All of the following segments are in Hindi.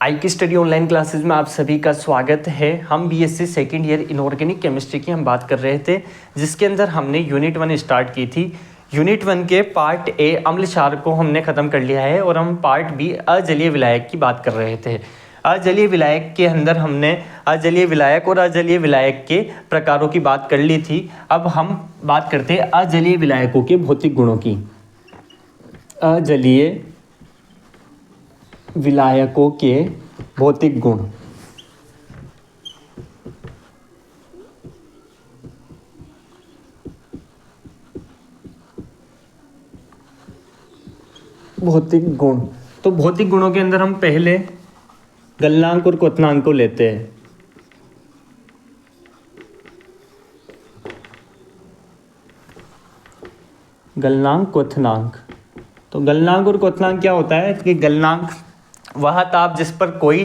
आई की स्टडी ऑनलाइन क्लासेस में आप सभी का स्वागत है। हम BSc second year inorganic chemistry की हम बात कर रहे थे, जिसके अंदर हमने यूनिट 1 स्टार्ट की थी। यूनिट 1 के पार्ट ए अम्ल क्षार को हमने ख़त्म कर लिया है और हम पार्ट बी अजलीय विलायक की बात कर रहे थे। अजलीय विलायक के अंदर हमने अजलीय विलायक और अजलीय विलायक के प्रकारों की बात कर ली थी। अब हम बात करते हैं अजलीय विलायकों के भौतिक गुणों की। अजलीय विलायकों के भौतिक गुण। भौतिक गुण तो भौतिक गुणों के अंदर हम पहले गलनांक और क्वथनांक को लेते हैं। गलनांक क्वथनांक। तो गलनांक और क्वथनांक क्या होता है कि गलनांक वह ताप जिस पर कोई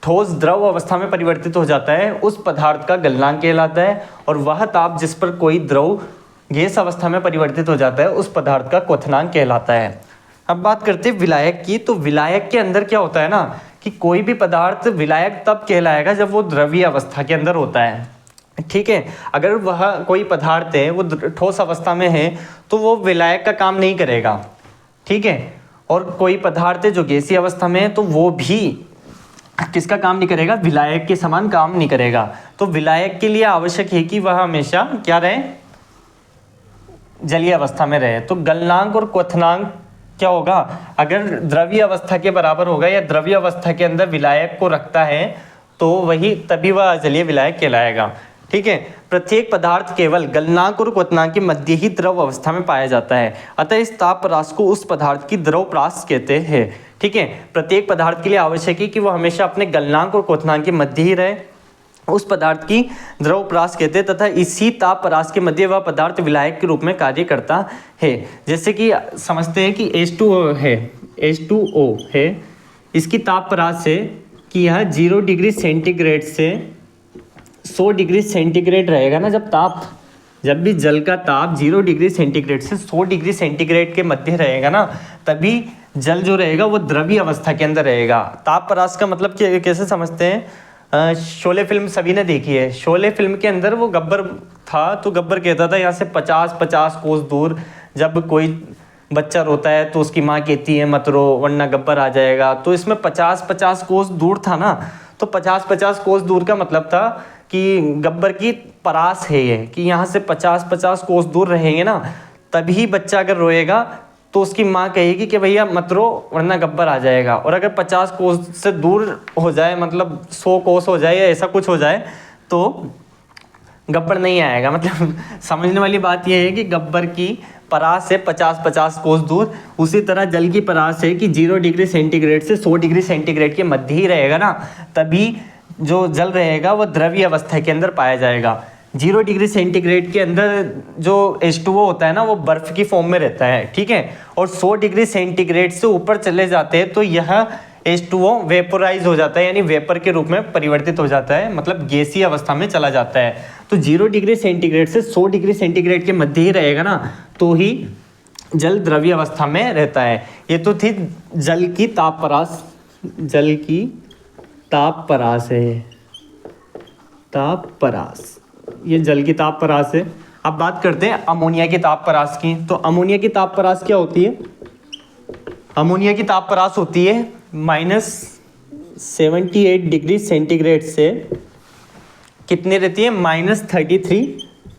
ठोस द्रव अवस्था में परिवर्तित हो जाता है उस पदार्थ का गलनांक कहलाता है, और वह ताप जिस पर कोई द्रव गैस अवस्था में परिवर्तित हो जाता है उस पदार्थ का क्वथनांक कहलाता है। अब बात करते हैं विलायक की। तो विलायक के अंदर क्या होता है ना कि कोई भी पदार्थ विलायक तब कहलाएगा जब वो द्रवीय अवस्था के अंदर होता है। ठीक है, अगर वह कोई पदार्थ है वो ठोस अवस्था में है तो वो विलायक का काम नहीं करेगा। ठीक है, और कोई पदार्थ है जो गैसीय अवस्था में है तो वो भी किसका काम नहीं करेगा, विलायक के समान काम नहीं करेगा। तो विलायक के लिए आवश्यक है कि वह हमेशा क्या रहे, जलीय अवस्था में रहे। तो गलनांक और क्वथनांक क्या होगा, अगर द्रवीय अवस्था के बराबर होगा या द्रवीय अवस्था के अंदर विलायक को रखता है तो वही तभी वह अजलीय विलायक कहलाएगा। ठीक है, प्रत्येक पदार्थ केवल गलनांक और क्वथनांक के मध्य ही द्रव अवस्था में पाया जाता है, अतः इस ताप परास को उस पदार्थ की द्रव परास कहते हैं। ठीक है, प्रत्येक पदार्थ के लिए आवश्यक है कि वह हमेशा अपने गलनांक और क्वथनांक के मध्य ही रहे, उस पदार्थ की द्रव परास कहते हैं, तथा इसी ताप परास के मध्य वह पदार्थ विलायक के रूप में कार्य करता है। जैसे कि समझते हैं कि H2O है, H2O है, इसकी ताप परास है कि यह 0 डिग्री सेंटीग्रेड से 100 डिग्री सेंटीग्रेड रहेगा ना। जब भी जल का ताप 0 डिग्री सेंटीग्रेड से 100 डिग्री सेंटीग्रेड के मध्य रहेगा ना, तभी जल जो रहेगा वो द्रवीय अवस्था के अंदर रहेगा। ताप परास का मतलब कैसे समझते हैं, शोले फिल्म सभी ने देखी है। शोले फिल्म के अंदर वो गब्बर था, तो गब्बर कहता था यहाँ से 50-50 कोस दूर जब कोई बच्चा रोता है तो उसकी माँ कहती है मत रो वरना गब्बर आ जाएगा। तो इसमें 50-50 कोस दूर था ना, तो 50-50 कोस दूर का मतलब था कि गब्बर की परास है ये, कि यहाँ से 50-50 कोस दूर रहेंगे ना तभी बच्चा अगर रोएगा तो उसकी माँ कहेगी कि भैया मत रो वरना गब्बर आ जाएगा। और अगर 50 कोस से दूर हो जाए, मतलब 100 कोस हो जाए या ऐसा कुछ हो जाए तो गब्बर नहीं आएगा। मतलब समझने वाली बात यह है कि गब्बर की परास है 50-50 कोस दूर, उसी तरह जल की परास है कि 0 डिग्री सेंटीग्रेड से 100 डिग्री सेंटीग्रेड के मध्य ही रहेगा ना, तभी जो जल रहेगा वो द्रवीय अवस्था के अंदर पाया जाएगा। 0 डिग्री सेंटीग्रेड के अंदर जो H2O होता है ना वो बर्फ की फॉर्म में रहता है। ठीक है, और 100 डिग्री सेंटीग्रेड से ऊपर चले जाते हैं तो यह H2O वेपोराइज हो जाता है, यानी वेपर के रूप में परिवर्तित हो जाता है, मतलब गैसीय अवस्था में चला जाता है। तो 0 डिग्री सेंटीग्रेड से 100 डिग्री सेंटीग्रेड के मध्य ही रहेगा ना, तो ही जल द्रवीय अवस्था में रहता है। ये तो थी जल की ताप परास। जल की ताप परास है, ताप परास, ये जल की ताप परास है। अब बात करते हैं अमोनिया की ताप परास की। तो अमोनिया की ताप परास क्या होती है, अमोनिया की ताप परास होती है -78 डिग्री सेंटीग्रेड से कितनी रहती है, -33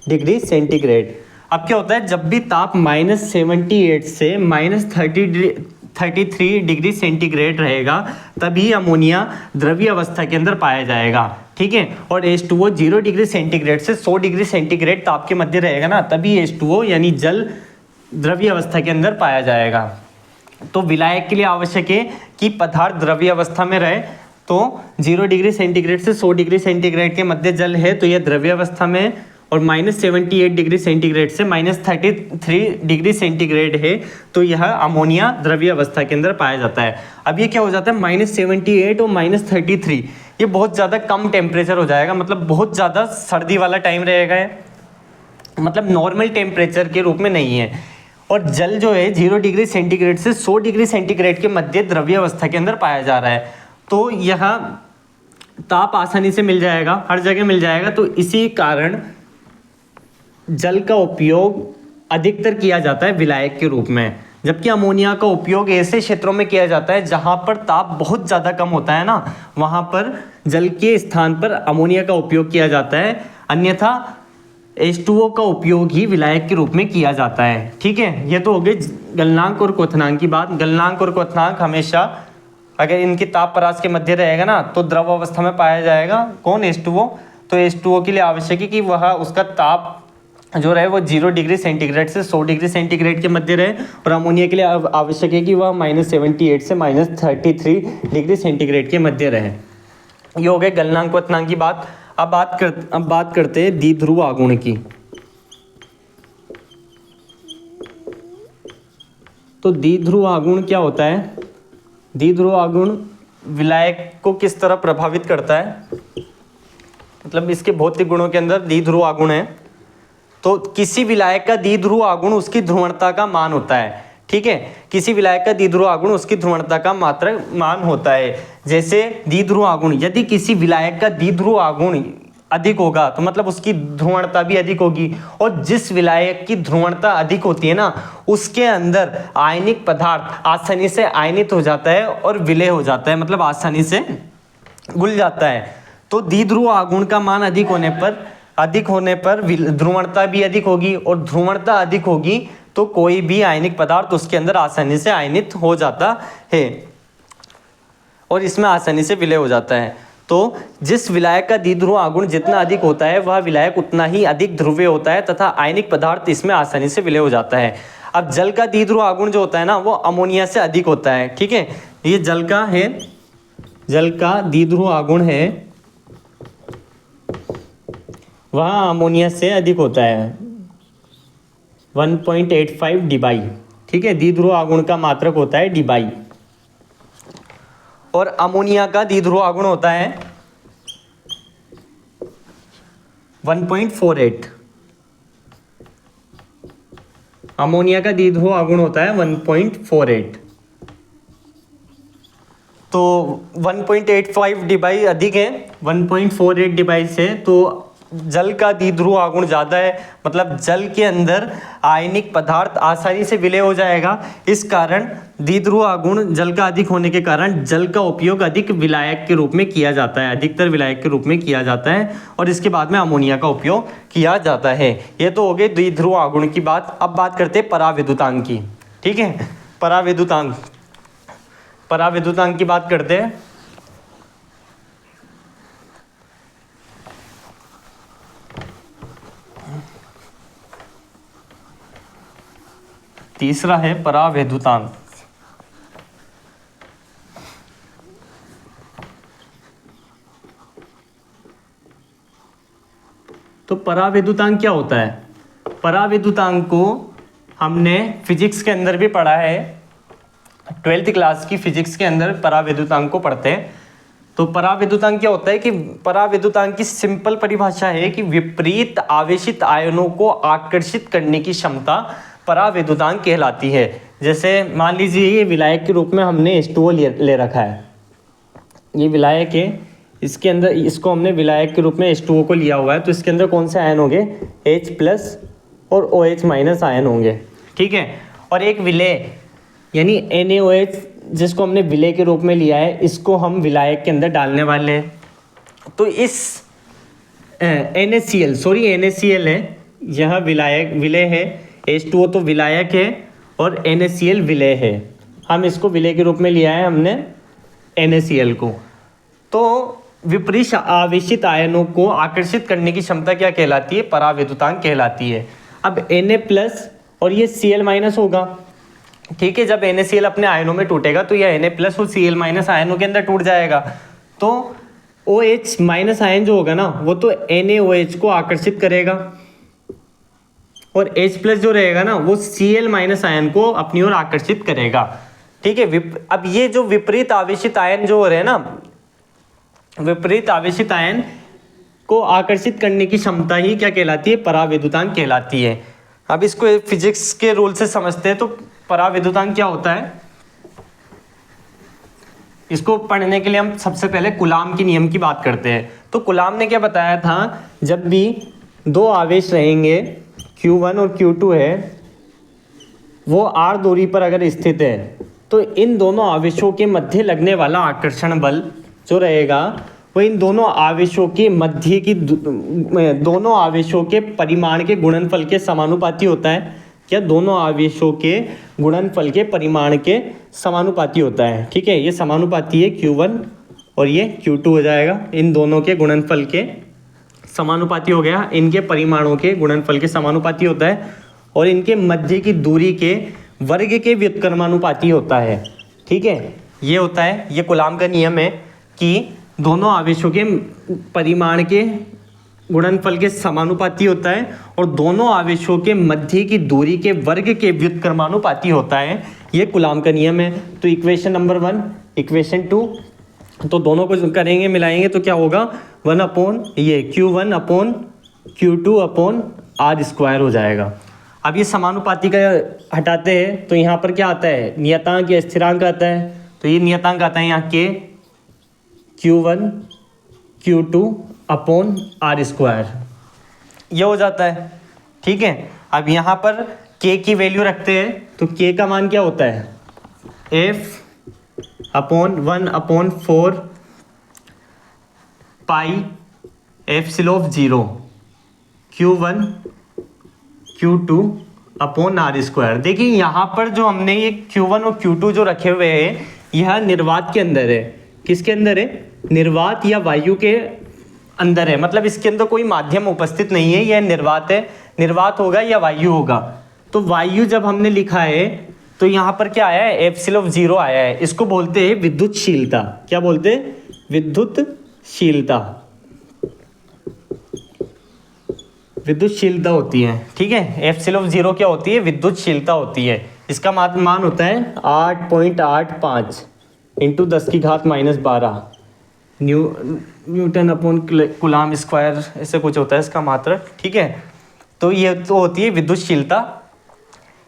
डिग्री सेंटीग्रेड। अब क्या होता है, जब भी ताप -78 से -33 डिग्री सेंटीग्रेड रहेगा तभी अमोनिया द्रवीय अवस्था के अंदर पाया जाएगा। ठीक है, और H2O 0 डिग्री सेंटीग्रेड से 100 डिग्री सेंटीग्रेड ताप के मध्य रहेगा ना, तभी H2O यानी जल द्रवीय अवस्था के अंदर पाया जाएगा। तो विलायक के लिए आवश्यक है कि पदार्थ द्रवीय अवस्था में रहे। तो 0 डिग्री सेंटीग्रेड से 100 डिग्री सेंटीग्रेड के मध्य जल है तो यह द्रवीय अवस्था में, और -78 डिग्री सेंटीग्रेड से -33 डिग्री सेंटीग्रेड है तो यह अमोनिया द्रवीय अवस्था के अंदर पाया जाता है। अब ये क्या हो जाता है, -78 और -33, ये बहुत ज़्यादा कम टेम्परेचर हो जाएगा, मतलब बहुत ज़्यादा सर्दी वाला टाइम रहेगा, मतलब नॉर्मल टेम्परेचर के रूप में नहीं है। और जल जो है 0 डिग्री सेंटीग्रेड से 100 डिग्री सेंटीग्रेड के मध्य द्रवीय अवस्था के अंदर पाया जा रहा है। तो यह ताप आसानी से मिल जाएगा, हर जगह मिल जाएगा। तो इसी कारण जल का उपयोग अधिकतर किया जाता है विलायक के रूप में, जबकि अमोनिया का उपयोग ऐसे क्षेत्रों में किया जाता है जहां पर ताप बहुत ज़्यादा कम होता है ना, वहां पर जल के स्थान पर अमोनिया का उपयोग किया जाता है, अन्यथा H2O का उपयोग ही विलायक के रूप में किया जाता है। ठीक है, ये तो हो गई गलनांक और क्वथनांक की बात। गलनांक और क्वथनांक हमेशा अगर इनकी ताप परास के मध्य रहेगा ना तो द्रव अवस्था में पाया जाएगा। कौन? H2O। तो H2O के लिए आवश्यक है कि वह उसका ताप जो रहे वो 0 डिग्री सेंटीग्रेड से 100 डिग्री सेंटीग्रेड के मध्य रहे, और अमोनिया के लिए आवश्यक है कि वह -78 से -33 डिग्री सेंटीग्रेड के मध्य रहे। ये हो गए गलनांक क्वथनांक की बात। अब बात करते हैं द्विध्रुव आघूर्ण की। तो द्विध्रुव आघूर्ण क्या होता है? द्विध्रुव आघूर्ण विलायक को किस तरह प्रभावित करता है, मतलब इसके भौतिक गुणों के अंदर द्विध्रुव आघूर्ण है। तो किसी विलायक का द्विध्रुव आघूर्ण उसकी ध्रुवणता का मान होता है। ठीक है, किसी विलायक का द्विध्रुव आघूर्ण उसकी ध्रुवणता का मात्रक मान होता है। जैसे द्विध्रुव आघूर्ण, यदि किसी विलायक का द्विध्रुव आघूर्ण अधिक होगा तो मतलब उसकी ध्रुवणता भी अधिक होगी, और जिस विलायक की ध्रुवणता अधिक होती है ना उसके अंदर आयनिक पदार्थ आसानी से आयनित हो जाता है और विलय हो जाता है, मतलब आसानी से घुल जाता है। तो द्विध्रुव आघूर्ण का मान अधिक होने पर ध्रुवणता भी अधिक होगी, और ध्रुवणता अधिक होगी तो कोई भी आयनिक पदार्थ उसके अंदर आसानी से आयनित हो जाता है और इसमें आसानी से विलय हो जाता है। तो जिस विलायक का द्विध्रुव आघूर्ण जितना अधिक होता है वह विलायक उतना ही अधिक ध्रुवीय होता है तथा आयनिक पदार्थ इसमें आसानी से विलय हो जाता है। अब जल का द्विध्रुव आघूर्ण जो होता है ना वो अमोनिया से अधिक होता है। ठीक है, ये जल का द्विध्रुव आघूर्ण है, वह अमोनिया से अधिक होता है 1.85 डिबाई। ठीक है, द्विध्रुव आघूर्ण का मात्रक होता है डिबाई, और अमोनिया का द्विध्रुव आघूर्ण होता है 1.48। अमोनिया का द्विध्रुव आघूर्ण होता है 1.48। तो 1.85 डिबाई अधिक है 1.48 डिबाई से, तो जल का द्विध्रुव आघूर्ण ज़्यादा है, मतलब जल के अंदर आयनिक पदार्थ आसानी से विलय हो जाएगा। इस कारण द्विध्रुव आघूर्ण जल का अधिक होने के कारण जल का उपयोग अधिक विलायक के रूप में किया जाता है, अधिकतर विलायक के रूप में किया जाता है, और इसके बाद में अमोनिया का उपयोग किया जाता है। ये तो हो गई द्विध्रुव आघूर्ण की बात। अब बात करते हैं पराविद्युतांक की। ठीक है, पराविद्युतांक की बात करते हैं। तीसरा है परावैद्युतांक। तो परावैद्युतांक क्या होता है? परावैद्युतांक को हमने फिजिक्स के अंदर भी पढ़ा है, 12th क्लास की फिजिक्स के अंदर परावैद्युतांक को पढ़ते हैं। तो परावैद्युतांक क्या होता है कि परावैद्युतांक की सिंपल परिभाषा है कि विपरीत आवेशित आयनों को आकर्षित करने की क्षमता परावैद्युतांक कहलाती है। जैसे मान लीजिए ये विलायक के रूप में हमने H2O ले रखा है, ये विलायक है, इसके अंदर इसको हमने विलायक के रूप में H2O को लिया हुआ है, तो इसके अंदर कौन से आयन होंगे? H+ और OH- आयन होंगे। ठीक है, और एक विलय यानी NaOH जिसको हमने विलय के रूप में लिया है, इसको हम विलायक के अंदर डालने वाले हैं। तो इस NaCl है, यह विलय है, H2O तो विलायक है और NaCl विलय है। हम इसको विलय के रूप में लिया है हमने NaCl को। तो विपरीत आवेशित आयनों को आकर्षित करने की क्षमता क्या कहलाती है? परावैद्युतांक कहलाती है। अब Na+ और ये Cl- होगा। ठीक है, जब NaCl अपने आयनों में टूटेगा तो यह Na+ और Cl- आयनों के अंदर टूट जाएगा। तो OH- आयन जो होगा ना वो तो NaOH को आकर्षित करेगा, और H+ जो रहेगा ना वो Cl- आयन को अपनी ओर आकर्षित करेगा। ठीक है, अब ये जो विपरीत आवेशित आयन जो हो रहे हैं ना, विपरीत आवेशित आयन को आकर्षित करने की क्षमता ही क्या कहलाती है? परावैद्युतांक कहलाती है। अब इसको फिजिक्स के रूल से समझते हैं। तो परावैद्युतांक क्या होता है? इसको पढ़ने के लिए हम सबसे पहले कूलाम के नियम की बात करते हैं। तो कूलाम ने क्या बताया था, जब भी दो आवेश रहेंगे Q1 और Q2 है, वो r दूरी पर अगर स्थित है, तो इन दोनों आवेशों के मध्य लगने वाला आकर्षण बल जो रहेगा वो इन दोनों आवेशों के मध्य की दोनों आवेशों के परिमाण के गुणनफल के समानुपाती होता है। क्या दोनों आवेशों के गुणनफल के परिमाण के समानुपाती होता है। ठीक है, ये समानुपाती है Q1 और ये Q2 हो जाएगा। इन दोनों के गुणनफल के समानुपाती हो गया, इनके परिमाणों के गुणनफल के समानुपाती होता है, और इनके मध्य की दूरी के वर्ग के व्युत्क्रमानुपाती होता है। ठीक है, ये होता है, ये कूलाम का नियम है कि दोनों आवेशों के परिमाण के गुणनफल के समानुपाती होता है और दोनों आवेशों के मध्य की दूरी के वर्ग के व्युत्क्रमानुपाती होता है। ये कूलाम का नियम है। तो इक्वेशन नंबर 1, इक्वेशन 2, तो दोनों को करेंगे, मिलाएंगे तो क्या होगा, 1 अपॉन ये Q1 upon Q2 upon r² हो जाएगा। अब ये समानुपाती का हटाते हैं तो यहाँ पर क्या आता है, नियतांक या स्थिरांक आता है। तो ये नियतांक आता है यहाँ के Q1 Q2 अपॉन r², ये हो जाता है। ठीक है, अब यहाँ पर k की वैल्यू रखते हैं तो k का मान क्या होता है, f अपॉन 1 अपॉन 4 पाई f/0 Q1 Q2 upon r²। देखिए यहाँ पर जो हमने ये Q1 और Q2 जो रखे हुए हैं, यह निर्वात के अंदर है। किसके अंदर है, निर्वात या वायु के अंदर है, मतलब इसके अंदर कोई माध्यम उपस्थित नहीं है, यह निर्वात है। निर्वात होगा या वायु होगा। तो वायु जब हमने लिखा है तो यहाँ पर क्या आया है, f/0 आया है। इसको बोलते हैं विद्युतशीलता। क्या बोलते हैं, विद्युतशीलता। विद्युतशीलता होती है। ठीक है, f/0 क्या होती है, विद्युतशीलता होती है। इसका मान होता है 8.85 into 10⁻⁻12 Newton upon coulomb square, ऐसे कुछ होता है इसका मात्रक। ठीक है, तो ये तो होती है विद्युतशीलता।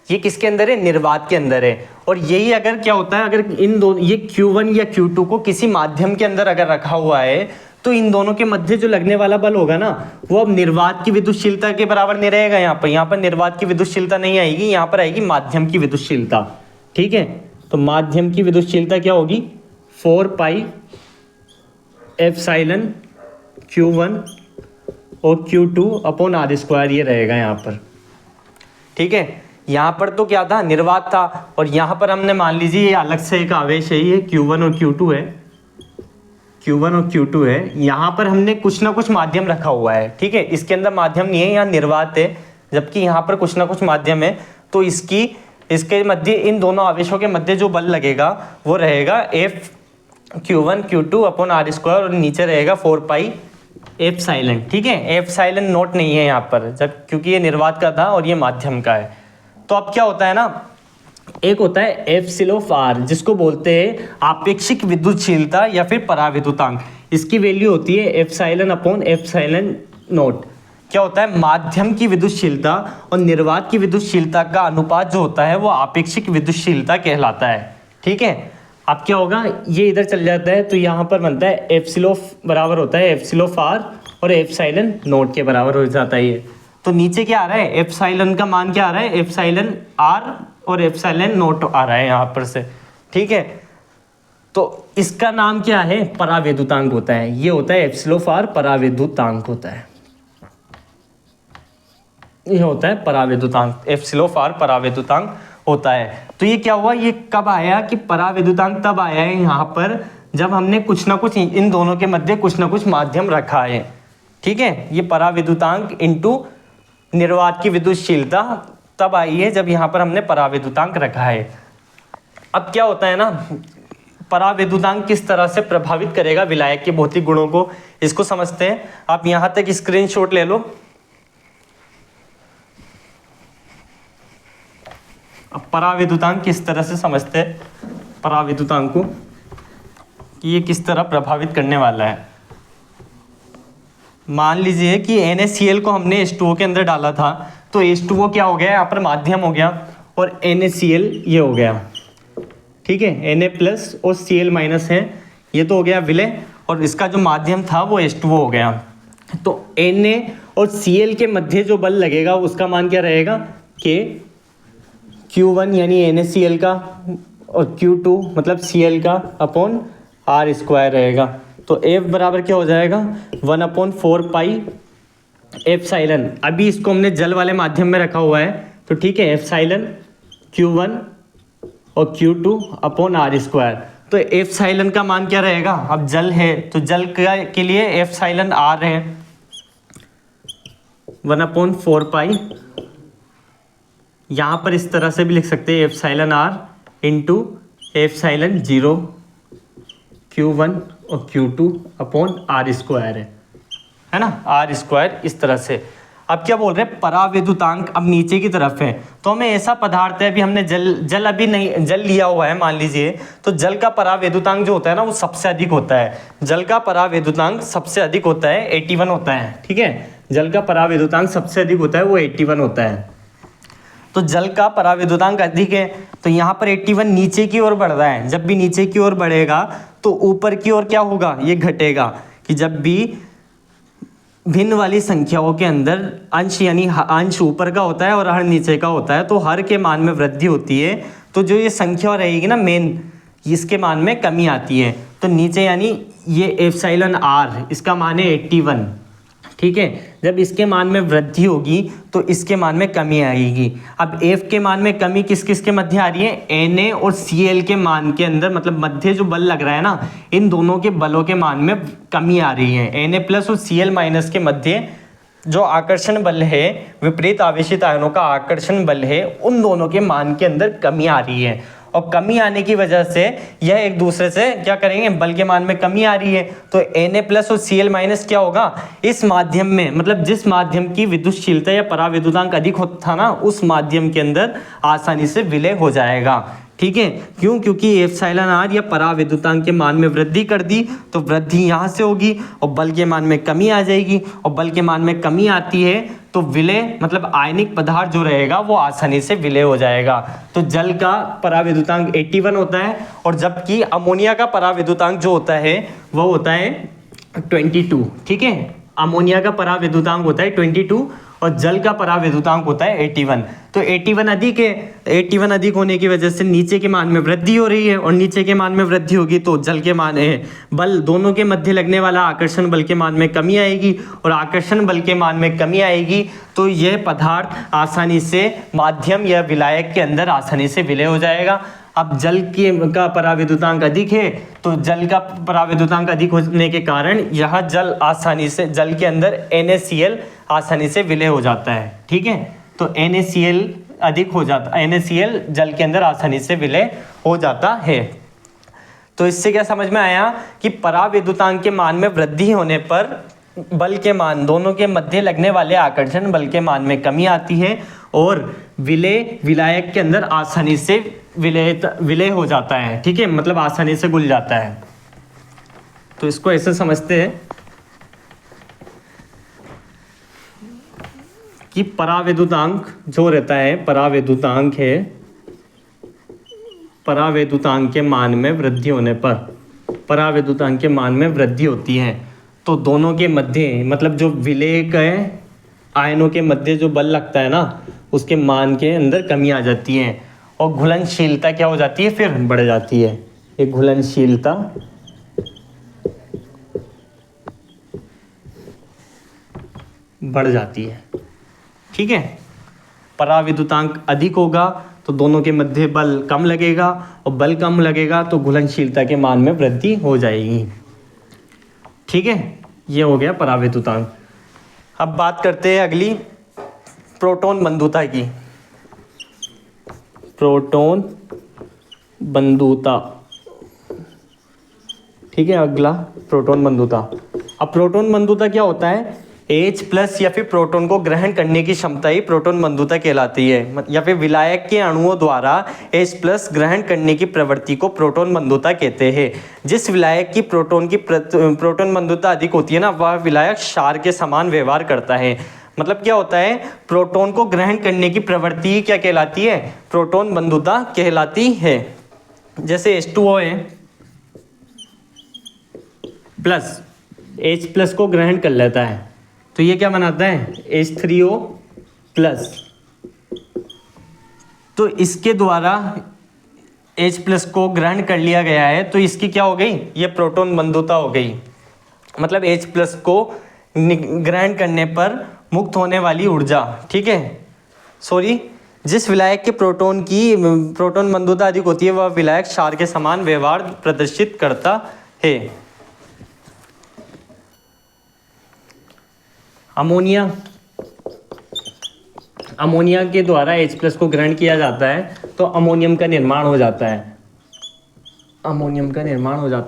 ये किसके अंदर है, निर्वात के अंदर है। और यही अगर क्या होता है, अगर इन दोनों ये Q1 या Q2 को किसी माध्यम के अंदर अगर रखा हुआ है तो इन दोनों के मध्य जो लगने वाला बल होगा ना, वो अब निर्वात की विद्युतशीलता के बराबर नहीं रहेगा। यहाँ पर निर्वात की विद्युतशीलता नहीं आएगी, यहाँ पर आएगी माध्यम की विद्युतशीलता। ठीक है, तो माध्यम की विद्युतशीलता क्या होगी, 4 पाई एप्सिलॉन Q1 और Q2 अपॉन r², ये रहेगा यहाँ पर। ठीक है, यहाँ पर तो क्या था, निर्वात था, और यहाँ पर हमने मान लीजिए ये अलग से एक आवेश है, ये Q1 और Q2 है, Q1 और Q2 है। यहाँ पर हमने कुछ ना कुछ माध्यम रखा हुआ है। ठीक है, इसके अंदर माध्यम नहीं है, यहाँ निर्वात है, जबकि यहाँ पर कुछ ना कुछ माध्यम है। तो इसके मध्य, इन दोनों आवेशों के मध्य जो बल लगेगा वो रहेगा F/Q1 Q2 अपॉन r² और नीचे रहेगा 4 पाई एप्सिलॉन। ठीक है, एप्सिलॉन नोट नहीं है यहाँ पर, जब क्योंकि ये निर्वात का था और ये माध्यम का है। तो अब क्या होता है ना, एक होता है f/r, जिसको बोलते हैं आपेक्षिक विद्युतशीलता या फिर पराविद्युतांक। इसकी वैल्यू होती है एप्सिलॉन अपॉन एप्सिलॉन नोट। क्या होता है, माध्यम की विद्युतशीलता और निर्वात की विद्युतशीलता का अनुपात जो होता है वो आपेक्षिक विद्युतशीलता कहलाता है। ठीक है, अब क्या होगा, ये इधर चल जाता है तो यहाँ पर बनता है एप्सिलॉन बराबर होता है f/r और एप्सिलॉन नोट के बराबर हो जाता है ये। तो नीचे क्या आ रहा है, एप्सिलॉन का मान क्या आ रहा है, एप्सिलॉन r और एप्सिलॉन नोट आ रहा है यहाँ पर से। ठीक है, तो इसका नाम क्या है, पराविद्युतांक होता है। ये होता है एप्सिलॉन पराविद्युतांक होता है, ये होता है पराविद्युतांक, एप्सिलॉन पराविद्युतांक होता है। तो ये क्या हुआ, ये कब आया कि पराविद्युतांक तब आया है यहाँ पर जब हमने कुछ ना कुछ इन दोनों के मध्य कुछ ना कुछ माध्यम रखा है। ठीक है, ये पराविद्युतांक इंटू निर्वात की विद्युतशीलता तब आई है जब यहाँ पर हमने पराविद्युतांक रखा है। अब क्या होता है ना, पराविद्युतांक किस तरह से प्रभावित करेगा विलायक के भौतिक गुणों को, इसको समझते हैं। आप यहाँ तक स्क्रीनशॉट ले लो। अब पराविद्युतांक किस तरह से समझते हैं, पराविद्युतांक को कि ये किस तरह प्रभावित करने वाला है। मान लीजिए कि NaCl को हमने H2O के अंदर डाला था, तो H2O क्या हो गया, यहाँ पर माध्यम हो गया, और NaCl ये हो गया। ठीक है, Na+ और Cl- है, ये तो हो गया विलय, और इसका जो माध्यम था वो H2O हो गया। तो Na और Cl के मध्य जो बल लगेगा उसका मान क्या रहेगा, कि Q1 यानी NaCl का और Q2 मतलब Cl का अपॉन R² रहेगा। तो F बराबर क्या हो जाएगा, 1/4 पाई एप्साइलन। अभी इसको हमने जल वाले माध्यम में रखा हुआ है, तो ठीक है, एप्साइलन Q1 और Q2 अपॉन R²। तो एप्साइलन का मान क्या रहेगा, अब जल है तो जल के लिए एप्साइलन R है 1/4 पाई, यहाँ पर इस तरह से भी लिख सकते हैं epsilon R into epsilon 0 Q1 और Q2 अपॉन R² है ना, R², इस तरह से। अब क्या बोल रहे हैं, परावैद्युतांक अब नीचे की तरफ है, तो हमें ऐसा पदार्थ है, अभी हमने जल अभी नहीं जल लिया हुआ है मान लीजिए, तो जल का परावैद्युतांक जो होता है ना वो सबसे अधिक होता है, जल का परावैद्युतांक सबसे अधिक होता है 81 होता है, ठीक है, जल का परावैद्युतांक सबसे अधिक होता है वो 81 होता है। तो जल का परावैद्युतांक अधिक है, तो यहाँ पर 81 नीचे की ओर बढ़ रहा है, जब भी नीचे की ओर बढ़ेगा तो ऊपर की ओर क्या होगा, ये घटेगा, कि जब भी भिन्न वाली संख्याओं के अंदर अंश यानी अंश ऊपर का होता है और हर नीचे का होता है, तो हर के मान में वृद्धि होती है, तो जो ये संख्या रहेगी ना मेन, इसके मान में कमी आती है। तो नीचे यानी ये एप्सिलॉन R इसका मान है 81, ठीक है, जब इसके मान में वृद्धि होगी तो इसके मान में कमी आएगी। अब F के मान में कमी किस किस के मध्य आ रही है, Na और Cl के मान के अंदर, मतलब मध्य जो बल लग रहा है ना, इन दोनों के बलों के मान में कमी आ रही है। Na+ और Cl- के मध्य जो आकर्षण बल है, विपरीत आवेशित आयनों का आकर्षण बल है, उन दोनों के मान के अंदर कमी आ रही है, और कमी आने की वजह से यह एक दूसरे से क्या करेंगे, बल के मान में कमी आ रही है, तो Na+ और Cl- क्या होगा, इस माध्यम में, मतलब जिस माध्यम की विद्युतशीलता या परावैद्युतांक अधिक होता था ना, उस माध्यम के अंदर आसानी से विलय हो जाएगा, ठीक है। क्यों, क्योंकि एप्सिलॉन R या परावैद्युतांक के मान में वृद्धि कर दी, तो वृद्धि यहाँ से होगी और बल के मान में कमी आ जाएगी, और बल के मान में कमी आती है तो विलय मतलब आयनिक पदार्थ जो रहेगा वो आसानी से विलय हो जाएगा। तो जल का परावैद्युतांक 81 होता है, और जबकि अमोनिया का परावैद्युतांक जो होता है वो होता है 22, ठीक है, अमोनिया का परावैद्युतांक होता है 22 और जल का परावैद्युतांक होता है 81। तो 81 अधिक है, 81 अधिक होने की वजह से नीचे के मान में वृद्धि हो रही है, और नीचे के मान में वृद्धि होगी तो जल के मान है बल दोनों के मध्य लगने वाला आकर्षण बल के मान में कमी आएगी, और आकर्षण बल के मान में कमी आएगी तो यह पदार्थ आसानी से माध्यम या विलायक के अंदर आसानी से विलय हो जाएगा। अब जल का परावैद्युतांक अधिक है, तो जल का परावैद्युतांक अधिक होने के कारण यह जल आसानी से, जल के अंदर NaCl आसानी से विलय हो जाता है, ठीक है। तो NaCl अधिक हो जाता, NaCl जल के अंदर आसानी से विलय हो जाता है। तो इससे क्या समझ में आया कि परावैद्युतांक के मान में वृद्धि होने पर बल के मान, दोनों के मध्य लगने वाले आकर्षण बल के मान में कमी आती है, और विलायक के अंदर आसानी से विलय हो जाता है, ठीक है, मतलब आसानी से घुल जाता है। तो इसको ऐसे समझते हैं कि परावैद्युतांक जो रहता है, परावैद्युतांक है, परावैद्युतांक के मान में वृद्धि होने पर, परावैद्युतांक के मान में वृद्धि होती है तो दोनों के मध्य, मतलब जो विलय के आयनों के मध्य जो बल लगता है ना, उसके मान के अंदर कमी आ जाती है, और घुलनशीलता क्या हो जाती है, फिर बढ़ जाती है, ये घुलनशीलता बढ़ जाती है, ठीक है। परावैद्युतांक अधिक होगा तो दोनों के मध्य बल कम लगेगा, और बल कम लगेगा तो घुलनशीलता के मान में वृद्धि हो जाएगी, ठीक है। ये हो गया परावैद्युतांक। अब बात करते हैं अगली प्रोटॉन बंधुता की। प्रोटॉन बंधुता, ठीक है, अगला प्रोटॉन बंधुता। अब प्रोटॉन बंधुता क्या होता है, H+ या फिर प्रोटॉन को ग्रहण करने की क्षमता ही प्रोटॉन बंधुता कहलाती है, या फिर विलायक के अणुओं द्वारा H+ ग्रहण करने की प्रवृत्ति को प्रोटॉन बंधुता कहते हैं। जिस विलायक की प्रोटॉन बंधुता अधिक होती है ना, वह विलायक क्षार के समान व्यवहार करता है। मतलब क्या होता है, प्रोटॉन को ग्रहण करने की प्रवृत्ति क्या कहलाती है, प्रोटॉन बंधुता कहलाती है, जैसे H2O है प्लस H प्लस को ग्रहण कर लेता है, तो ये क्या बनाता है H3O प्लस। तो इसके द्वारा H प्लस को ग्रहण कर लिया गया है, तो इसकी क्या हो गई, ये प्रोटॉन बंधुता हो गई। मतलब H प्लस को ग्रहण करने पर मुक्त होने वाली ऊर्जा, ठीक है, सॉरी, जिस विलायक के प्रोटॉन बंधुता अधिक होती है वह विलायक क्षार के समान व्यवहार प्रदर्शित करता है। अमोनिया के द्वारा H प्लस को ग्रहण किया जाता है तो अमोनियम का निर्माण हो जाता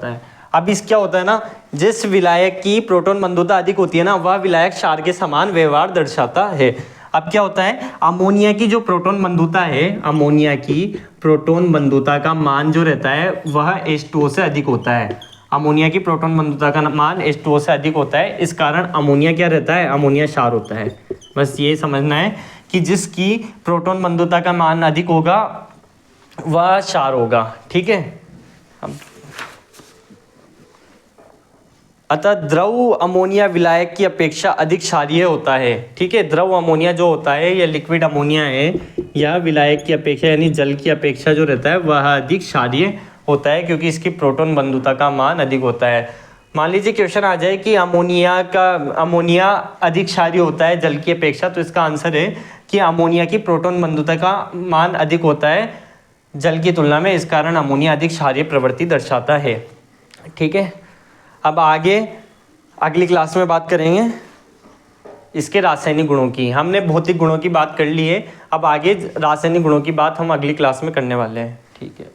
है। अब इस क्या होता है ना, जिस विलायक की प्रोटॉन बंधुता अधिक होती है ना वह विलायक क्षार के समान व्यवहार दर्शाता है। अब क्या होता है, अमोनिया की जो प्रोटॉन बंधुता है, अमोनिया की प्रोटॉन बंधुता का मान जो रहता है वह H2O से अधिक होता है। अमोनिया की प्रोटॉन बंधुता का मान H2O से अधिक होता है, इस कारण अमोनिया क्या रहता है, अमोनिया क्षार होता है। बस ये समझना है कि जिसकी प्रोटॉन बंधुता का मान अधिक होगा वह क्षार होगा, ठीक है। अतः द्रव अमोनिया विलायक की अपेक्षा अधिक क्षारीय होता है, ठीक है। द्रव अमोनिया जो होता है या लिक्विड अमोनिया है, यह विलायक की अपेक्षा यानी जल की अपेक्षा जो रहता है वह अधिक क्षारीय होता है, क्योंकि इसकी प्रोटॉन बंधुता का मान अधिक होता है। मान लीजिए क्वेश्चन आ जाए कि अमोनिया अधिक क्षारीय होता है जल की अपेक्षा, तो इसका आंसर है कि अमोनिया की प्रोटॉन बंधुता का मान अधिक होता है जल की तुलना में, इस कारण अमोनिया अधिक क्षारीय प्रवृत्ति दर्शाता है, ठीक है। अब आगे अगली क्लास में बात करेंगे इसके रासायनिक गुणों की। हमने भौतिक गुणों की बात कर ली है, अब आगे रासायनिक गुणों की बात हम अगली क्लास में करने वाले हैं, ठीक है।